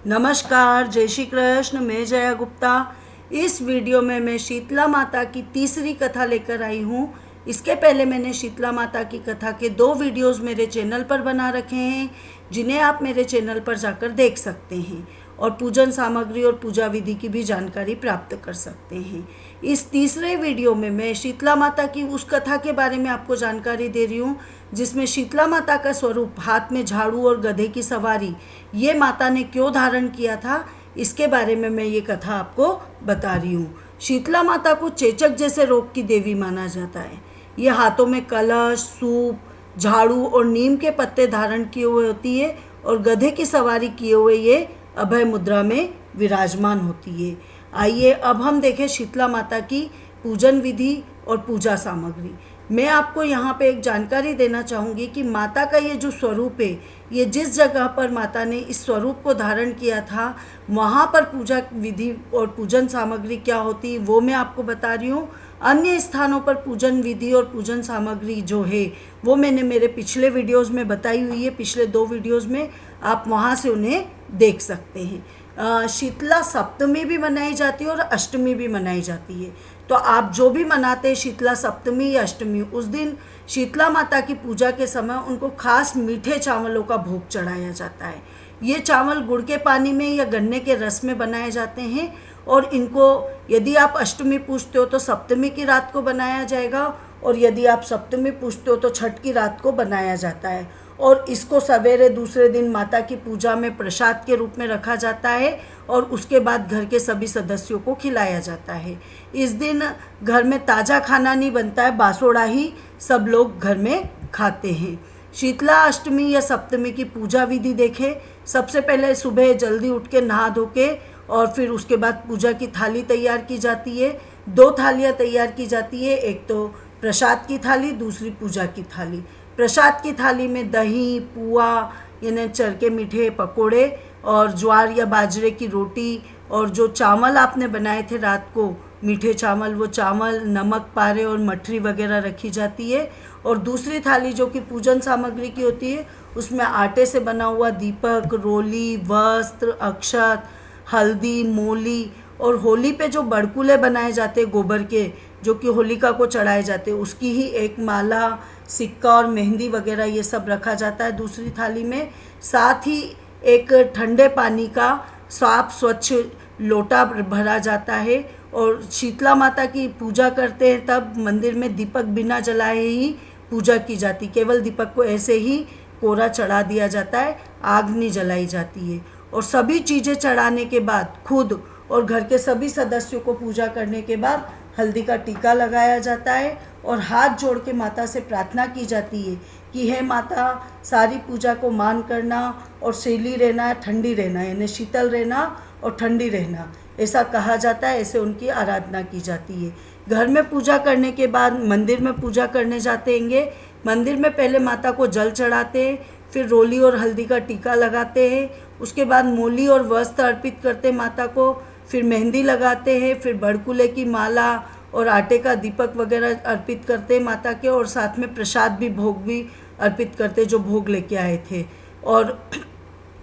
नमस्कार, जय श्री कृष्ण। मैं जया गुप्ता। इस वीडियो में मैं शीतला माता की तीसरी कथा लेकर आई हूँ। इसके पहले मैंने शीतला माता की कथा के 2 वीडियोस मेरे चैनल पर बना रखे हैं, जिन्हें आप मेरे चैनल पर जाकर देख सकते हैं और पूजन सामग्री और पूजा विधि की भी जानकारी प्राप्त कर सकते हैं। इस तीसरे वीडियो में मैं शीतला माता की उस कथा के बारे में आपको जानकारी दे रही हूँ जिसमें शीतला माता का स्वरूप हाथ में झाड़ू और गधे की सवारी ये माता ने क्यों धारण किया था, इसके बारे में मैं ये कथा आपको बता रही हूँ। शीतला माता को चेचक जैसे रोग की देवी माना जाता है। ये हाथों में कलश, सूप, झाड़ू और नीम के पत्ते धारण किए हुए होती है और गधे की सवारी किए हुए ये अभय मुद्रा में विराजमान होती है। आइए अब हम देखें शीतला माता की पूजन विधि और पूजा सामग्री। मैं आपको यहाँ पे एक जानकारी देना चाहूँगी कि माता का ये जो स्वरूप है, ये जिस जगह पर माता ने इस स्वरूप को धारण किया था वहाँ पर पूजा विधि और पूजन सामग्री क्या होती वो मैं आपको बता रही हूँ। अन्य स्थानों पर पूजन विधि और पूजन सामग्री जो है वो मैंने मेरे पिछले वीडियोस में बताई हुई है। पिछले 2 वीडियोस में आप वहाँ से उन्हें देख सकते हैं। शीतला सप्तमी भी मनाई जाती है और अष्टमी भी मनाई जाती है। तो आप जो भी मनाते हैं शीतला सप्तमी या अष्टमी, उस दिन शीतला माता की पूजा के समय उनको खास मीठे चावलों का भोग चढ़ाया जाता है। ये चावल गुड़ के पानी में या गन्ने के रस में बनाए जाते हैं और इनको यदि आप अष्टमी पूजते हो तो सप्तमी की रात को बनाया जाएगा और यदि आप सप्तमी पूजते हो तो छठ की रात को बनाया जाता है और इसको सवेरे दूसरे दिन माता की पूजा में प्रसाद के रूप में रखा जाता है और उसके बाद घर के सभी सदस्यों को खिलाया जाता है। इस दिन घर में ताज़ा खाना नहीं बनता है, बासोड़ा ही सब लोग घर में खाते हैं। शीतला अष्टमी या सप्तमी की पूजा विधि देखें। सबसे पहले सुबह जल्दी उठ के नहा धो के और फिर उसके बाद पूजा की थाली तैयार की जाती है। 2 थालियाँ तैयार की जाती है, एक तो प्रसाद की थाली, दूसरी पूजा की थाली। प्रसाद की थाली में दही, पुआ यानी चरके मीठे पकोड़े और ज्वार या बाजरे की रोटी और जो चावल आपने बनाए थे रात को मीठे चावल, वो चावल, नमक पारे और मठरी वगैरह रखी जाती है। और दूसरी थाली जो कि पूजन सामग्री की होती है उसमें आटे से बना हुआ दीपक, रोली, वस्त्र, अक्षत, हल्दी, मूली और होली पे जो बड़कुले बनाए जाते हैं गोबर के, जो कि होलिका को चढ़ाए जाते हैं, उसकी ही एक माला, सिक्का और मेहंदी वगैरह ये सब रखा जाता है दूसरी थाली में। साथ ही एक ठंडे पानी का साफ स्वच्छ लोटा भरा जाता है और शीतला माता की पूजा करते हैं तब मंदिर में दीपक बिना जलाए ही पूजा की जाती। केवल दीपक को ऐसे ही कोरा चढ़ा दिया जाता है, आग नहीं जलाई जाती है। और सभी चीज़ें चढ़ाने के बाद खुद और घर के सभी सदस्यों को पूजा करने के बाद हल्दी का टीका लगाया जाता है और हाथ जोड़ के माता से प्रार्थना की जाती है कि हे माता, सारी पूजा को मान करना और शीली रहना, ठंडी रहना, यानी शीतल रहना और ठंडी रहना, ऐसा कहा जाता है। ऐसे उनकी आराधना की जाती है। घर में पूजा करने के बाद मंदिर में पूजा करने जाते हैंगे। मंदिर में पहले माता को जल चढ़ाते हैं, फिर रोली और हल्दी का टीका लगाते हैं, उसके बाद मूली और वस्त्र अर्पित करते हैं माता को, फिर मेहंदी लगाते हैं, फिर बड़कुले की माला और आटे का दीपक वगैरह अर्पित करते हैं माता के और साथ में प्रसाद भी, भोग भी अर्पित करते जो भोग लेके आए थे। और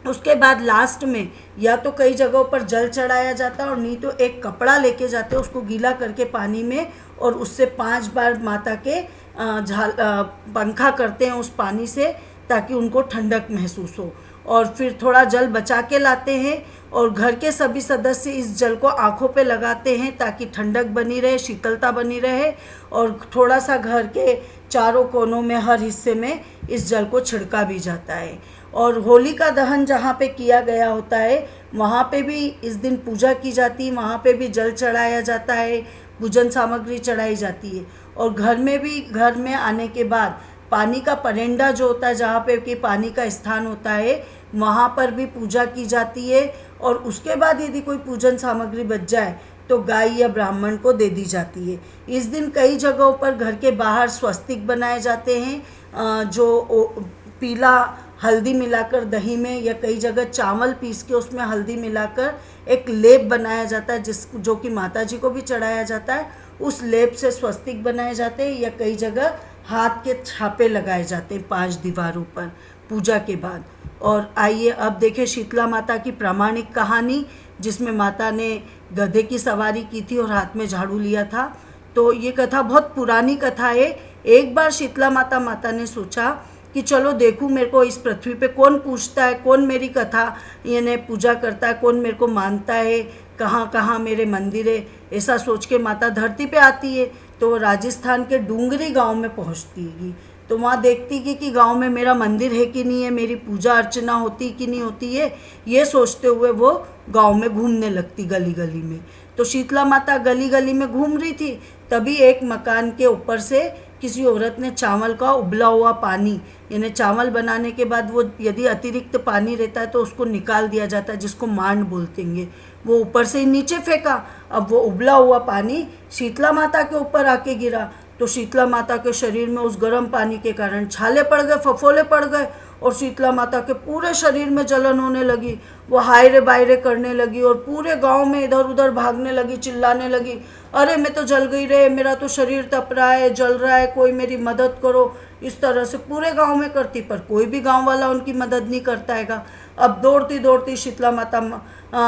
उसके बाद लास्ट में या तो कई जगहों पर जल चढ़ाया जाता है और नहीं तो एक कपड़ा लेके जाते हैं, उसको गीला करके पानी में और उससे 5 बार माता के पंखा करते हैं उस पानी से ताकि उनको ठंडक महसूस हो। और फिर थोड़ा जल बचा के लाते हैं और घर के सभी सदस्य इस जल को आँखों पे लगाते हैं ताकि ठंडक बनी रहे, शीतलता बनी रहे। और थोड़ा सा घर के चारों कोनों में हर हिस्से में इस जल को छिड़का भी जाता है। और होलिका दहन जहाँ पे किया गया होता है वहाँ पे भी इस दिन पूजा की जाती है, वहाँ पे भी जल चढ़ाया जाता है, पूजन सामग्री चढ़ाई जाती है। और घर में भी, घर में आने के बाद पानी का परेंडा जो होता है, जहाँ पे कि पानी का स्थान होता है, वहाँ पर भी पूजा की जाती है। और उसके बाद यदि कोई पूजन सामग्री बच जाए तो गाय या ब्राह्मण को दे दी जाती है। इस दिन कई जगहों पर घर के बाहर स्वस्तिक बनाए जाते हैं जो पीला हल्दी मिलाकर दही में या कई जगह चावल पीस के उसमें हल्दी मिलाकर एक लेप बनाया जाता है जो कि माता जी को भी चढ़ाया जाता है। उस लेप से स्वस्तिक बनाए जाते हैं या कई जगह हाथ के छापे लगाए जाते हैं 5 दीवारों पर पूजा के बाद। और आइए अब देखें शीतला माता की प्रामाणिक कहानी, जिसमें माता ने गधे की सवारी की थी और हाथ में झाड़ू लिया था। तो ये कथा बहुत पुरानी कथा है। एक बार शीतला माता ने सोचा कि चलो देखूं मेरे को इस पृथ्वी पे कौन पूछता है, कौन मेरी कथा यानी पूजा करता है, कौन मेरे को मानता है, कहाँ कहाँ मेरे मंदिर है। ऐसा सोच के माता धरती पे आती है। तो राजस्थान के डूंगरी गांव में पहुंचती है। तो वहाँ देखती कि गांव में मेरा मंदिर है कि नहीं है, मेरी पूजा अर्चना होती कि नहीं होती है, ये सोचते हुए वो गांव में घूमने लगती गली गली में। तो शीतला माता गली गली में घूम रही थी, तभी एक मकान के ऊपर से किसी औरत ने चावल का उबला हुआ पानी, यानी चावल बनाने के बाद वो यदि अतिरिक्त पानी रहता है तो उसको निकाल दिया जाता है, जिसको मांड बोलते हैं, वो ऊपर से ही नीचे फेंका। अब वो उबला हुआ पानी शीतला माता के ऊपर आके गिरा। तो शीतला माता के शरीर में उस गर्म पानी के कारण छाले पड़ गए, फफोले पड़ गए और शीतला माता के पूरे शरीर में जलन होने लगी। वो हायरे बायरे करने लगी और पूरे गांव में इधर उधर भागने लगी, चिल्लाने लगी, अरे मैं तो जल गई रे, मेरा तो शरीर तप रहा है, जल रहा है, कोई मेरी मदद करो। इस तरह से पूरे गांव में करती, पर कोई भी गांव वाला उनकी मदद नहीं करता हैगा। अब दौड़ती दौड़ती शीतला माता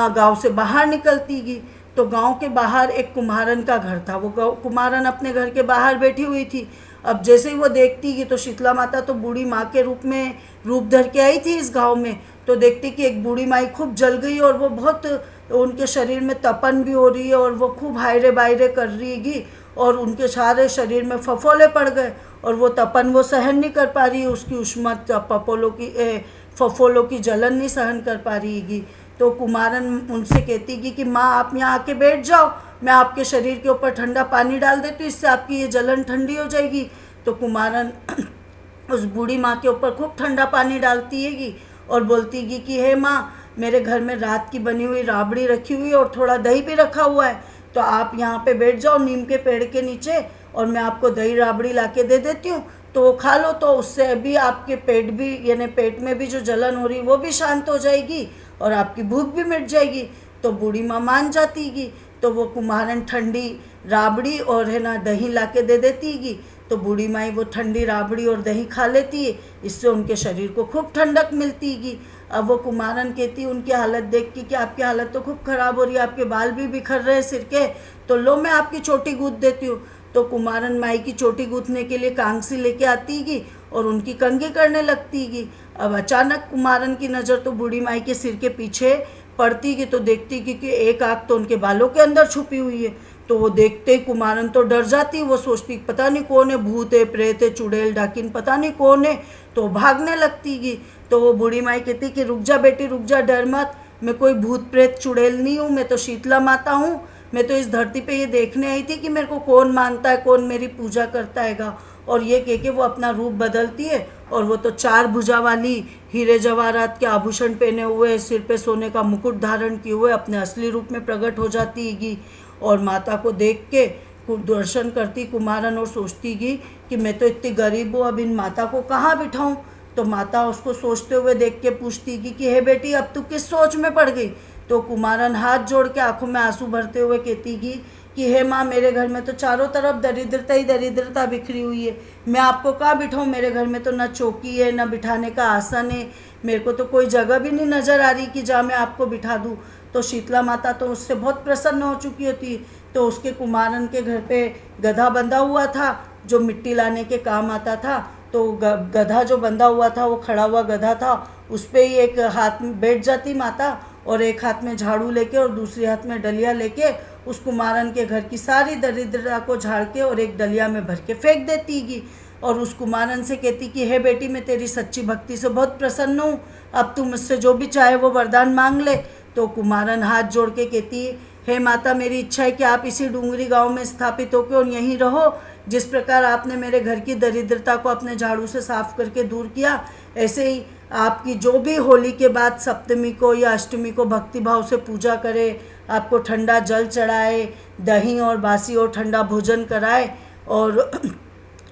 गांव से बाहर निकलती गई। तो गांव के बाहर एक कुम्हारन का घर था। वो कुम्हारन अपने घर के बाहर बैठी हुई थी। अब जैसे ही वो देखती कि तो शीतला माता तो बूढ़ी माँ के रूप धर के आई थी इस गांव में। तो देखती कि एक बूढ़ी माई खूब जल गई और वो बहुत उनके शरीर में तपन भी हो रही है और वो खूब हायरे बायरे कर रही है और उनके सारे शरीर में फफोले पड़ गए और वो तपन वो सहन नहीं कर पा रही है, उसकी उष्मा फफोलों की जलन नहीं सहन कर पा रही है। तो कुमारन उनसे कहती कि माँ आप यहाँ आके बैठ जाओ, मैं आपके शरीर के ऊपर ठंडा पानी डाल देती हूँ, इससे आपकी ये जलन ठंडी हो जाएगी। तो कुमारन उस बूढ़ी माँ के ऊपर खूब ठंडा पानी डालती है और बोलती है कि हे माँ, मेरे घर में रात की बनी हुई राबड़ी रखी हुई है और थोड़ा दही भी रखा हुआ है, तो आप यहाँ पे बैठ जाओ नीम के पेड़ के नीचे और मैं आपको दही राबड़ी ला के दे देती हूँ, तो वो खा लो, तो उससे भी आपके पेट भी यानी पेट में भी जो जलन हो रही वो भी शांत हो जाएगी और आपकी भूख भी मिट जाएगी। तो बूढ़ी माँ मान जाती गी। तो वो कुम्हारन ठंडी राबड़ी और है ना दही ला के दे देती गी। तो बूढ़ी माई वो ठंडी राबड़ी और दही खा लेती है, इससे उनके शरीर को खूब ठंडक मिलती गी। अब वो कुम्हारन कहती उनकी हालत देख के कि आपकी हालत तो खूब ख़राब हो रही है, आपके बाल भी बिखर रहे हैं सिर के, तो लो मैं आपकी चोटी गूँथ देती हूँ। तो कुम्हारन माई की चोटी गूँथने के लिए कांगसी लेके आती गी और उनकी कंघी करने लगती गी। अब अचानक कुम्हारन की नज़र तो बूढ़ी माई के सिर के पीछे पड़ती कि तो देखती कि एक आँख तो उनके बालों के अंदर छुपी हुई है। तो वो देखते ही कुम्हारन तो डर जाती, वो सोचती पता नहीं कौन है, भूत है, प्रेत है, चुड़ैल डाकिन पता नहीं कौन है, तो भागने लगती गी। तो वो बूढ़ी माई कहती कि रुक जा बेटी रुक जा, डर मत, मैं कोई भूत प्रेत चुड़ैल नहीं हूँ, मैं तो शीतला माता हूँ, मैं तो इस धरती पे ये देखने आई थी कि मेरे को कौन मानता है, कौन मेरी पूजा करता हैगा। और ये कह के वो अपना रूप बदलती है और वो तो 4 भुजा वाली हीरे जवाहरात के आभूषण पहने हुए, सिर पे सोने का मुकुट धारण किए हुए अपने असली रूप में प्रकट हो जाती है और माता को देख के दर्शन करती कुम्हारन और सोचती कि मैं तो इतनी गरीब हूँ, अब इन माता को कहाँ बिठाऊँ। तो माता उसको सोचते हुए देख के पूछती कि हे बेटी अब तू किस सोच में पड़ गई। तो कुम्हारन हाथ जोड़ के आंखों में आंसू भरते हुए कहती कि हे माँ, मेरे घर में तो चारों तरफ दरिद्रता ही दरिद्रता बिखरी हुई है, मैं आपको कहाँ बिठाऊँ, मेरे घर में तो न चौकी है न बिठाने का आसन है, मेरे को तो कोई जगह भी नहीं नज़र आ रही कि जहाँ मैं आपको बिठा दूँ। तो शीतला माता तो उससे बहुत प्रसन्न हो चुकी होती। तो उसके कुम्हारन के घर पे गधा बंधा हुआ था जो मिट्टी लाने के काम आता था। तो गधा जो बंधा हुआ था वो खड़ा हुआ गधा था, उस पर ही एक हाथ में बैठ जाती माता और एक हाथ में झाड़ू लेके और दूसरे हाथ में डलिया लेके उस कुम्हारन के घर की सारी दरिद्रता को झाड़ के और एक डलिया में भर के फेंक देती गी और उस कुम्हारन से कहती कि हे बेटी, मैं तेरी सच्ची भक्ति से बहुत प्रसन्न हूँ, अब तू मुझसे जो भी चाहे वो वरदान मांग ले। तो कुम्हारन हाथ जोड़ के कहती हे माता, मेरी इच्छा है कि आप इसी डूंगरी गांव में स्थापित होकर और यहीं रहो। जिस प्रकार आपने मेरे घर की दरिद्रता को अपने झाड़ू से साफ करके दूर किया, ऐसे ही आपकी जो भी होली के बाद सप्तमी को या अष्टमी को भक्ति भाव से पूजा करे, आपको ठंडा जल चढ़ाए, दही और बासी और ठंडा भोजन कराए और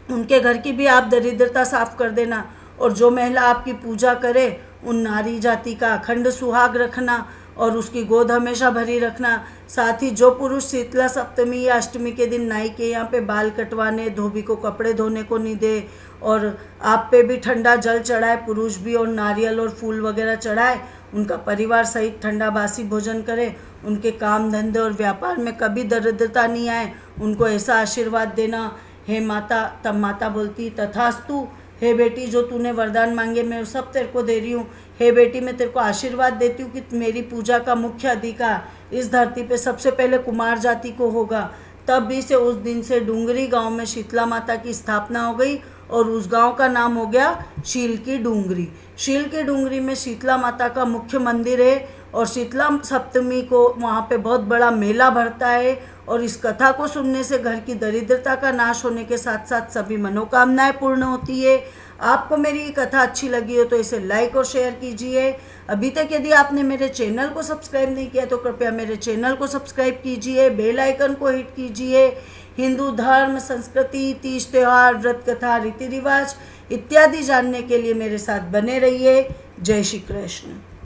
उनके घर की भी आप दरिद्रता साफ कर देना। और जो महिला आपकी पूजा करे उन नारी जाति का अखंड सुहाग रखना और उसकी गोद हमेशा भरी रखना। साथ ही जो पुरुष शीतला सप्तमी या अष्टमी के दिन नाई के यहाँ पे बाल कटवाने, धोबी को कपड़े धोने को नहीं दे और आप पे भी ठंडा जल चढ़ाए, पुरुष भी, और नारियल और फूल वगैरह चढ़ाए, उनका परिवार सहित ठंडा बासी भोजन करें, उनके काम धंधे और व्यापार में कभी दरिद्रता नहीं आए, उनको ऐसा आशीर्वाद देना। हे माता, तब माता बोलती तथास्तु। हे बेटी, जो तूने वरदान मांगे मैं सब तेरे को दे रही हूँ। हे बेटी, मैं तेरे को आशीर्वाद देती हूँ कि मेरी पूजा का मुख्य अधिकार इस धरती पे सबसे पहले कुमार जाति को होगा। तब भी से उस दिन से डूंगरी गांव में शीतला माता की स्थापना हो गई और उस गांव का नाम हो गया शील की डूंगरी। शील की डूंगरी में शीतला माता का मुख्य मंदिर है और शीतला सप्तमी को वहाँ पे बहुत बड़ा मेला भरता है। और इस कथा को सुनने से घर की दरिद्रता का नाश होने के साथ साथ सभी मनोकामनाएं पूर्ण होती है। आपको मेरी ये कथा अच्छी लगी हो तो इसे लाइक और शेयर कीजिए। अभी तक यदि आपने मेरे चैनल को सब्सक्राइब नहीं किया तो कृपया मेरे चैनल को सब्सक्राइब कीजिए, बेल आइकन को हिट कीजिए। हिंदू धर्म, संस्कृति, तीज त्योहार, व्रत कथा, रीति रिवाज इत्यादि जानने के लिए मेरे साथ बने रहिए। जय श्री कृष्ण।